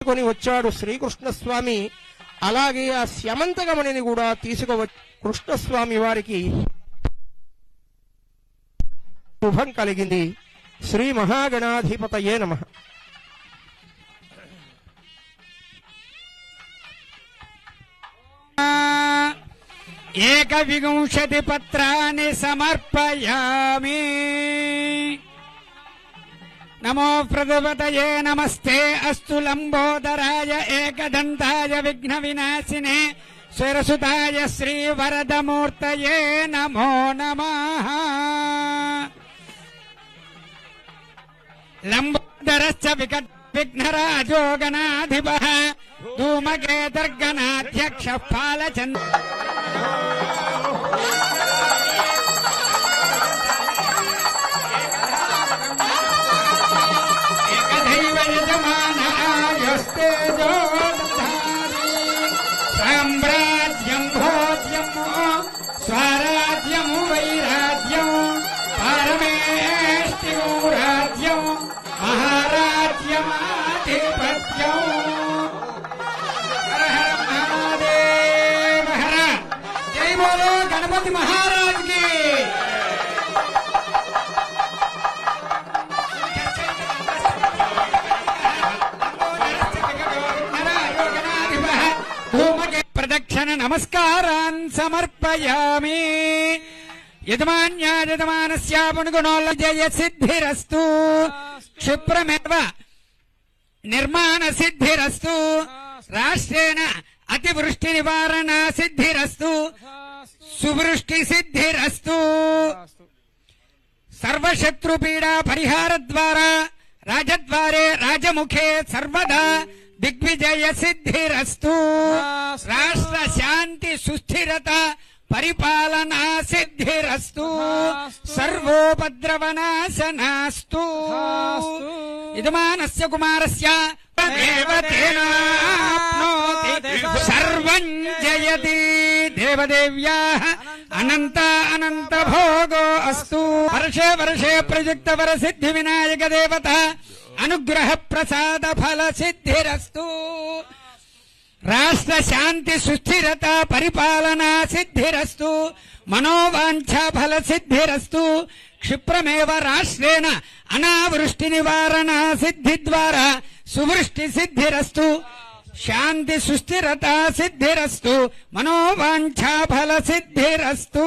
కొని వచ్చాడు శ్రీకృష్ణస్వామి. అలాగే ఆ స్యమంతగమణిని కూడా తీసుకువచ్చి కృష్ణస్వామి వారికి శుభం కలిగింది. శ్రీ మహాగణాధిపతయే నమః. ఏకవింశతి పత్రాన్ని సమర్పయామి. నమో ప్రజపతయే నమస్తే అస్తు లంబోదరాయ ఏకదంతాయ విఘ్న వినాశినే స్వరసుతాయ శ్రీవరదమూర్తయే నమో నమః. లంబోదరశ్చ విఘ్నరాజో గణాధిపః ధూమకేతర్గణాధ్యక్ష పాలచంద్ర సామ్రాజ్యం భోజ్యం స్వరాజ్యం వైరాజ్యం పరమేష్టిం రాజ్యం మహారాజ్యమాధిపత్యం. హర హర మహాదేవ హర. జై బోలో గణపతి మహారాజ్ కి. ప్రదక్షిణ నమస్కారాన్ సమర్పయామి. యజమాన్యాయజమానస్య పుణ్యగుణోల్ల జయ సిద్ధిరస్తు. క్షిప్రమేవ నిర్మాణ సిద్ధిరస్తు. రాష్ట్రేణ అతివృష్టి నివారణ సిద్ధిరస్తు. సువృష్టి సిద్ధిరస్తు. సర్వశత్రుపీడా పరిహార ద్వారా రాజద్వారే రాజముఖే సర్వదా దిగ్విజయ సిద్ధిరస్తు. రాష్ట్ర శాంతి సుస్థిరత పరిపాలనా సిద్ధిరస్తు. సర్వోపద్రవనాశనాస్తు. యజమానస్య కుమారస్య దేవతేనాప్నోతి సర్వం జయతి. దేవదేవ్యాః అనంత అనంత భోగో అస్తు. వర్షే వర్షే ప్రయుక్త వర సిద్ధి వినాయక దేవత అనుగ్రహ ప్రసాద ఫల సిద్ధిరస్తు. రాష్ట్ర శాంతి సుస్థిరత పరిపాలనా సిద్ధిరస్తు. మనోవాంఛ ఫల సిద్ధిరస్తు. క్షిప్రమేవ రాష్ట్రేణ అనావృష్టి నివారణ సిద్ధి ద్వారా సువృష్టి సిద్ధిరస్తు. శాంతి సుస్థిరత సిద్ధిరస్తు. మనోవాంఛ ఫల సిద్ధిరస్తు.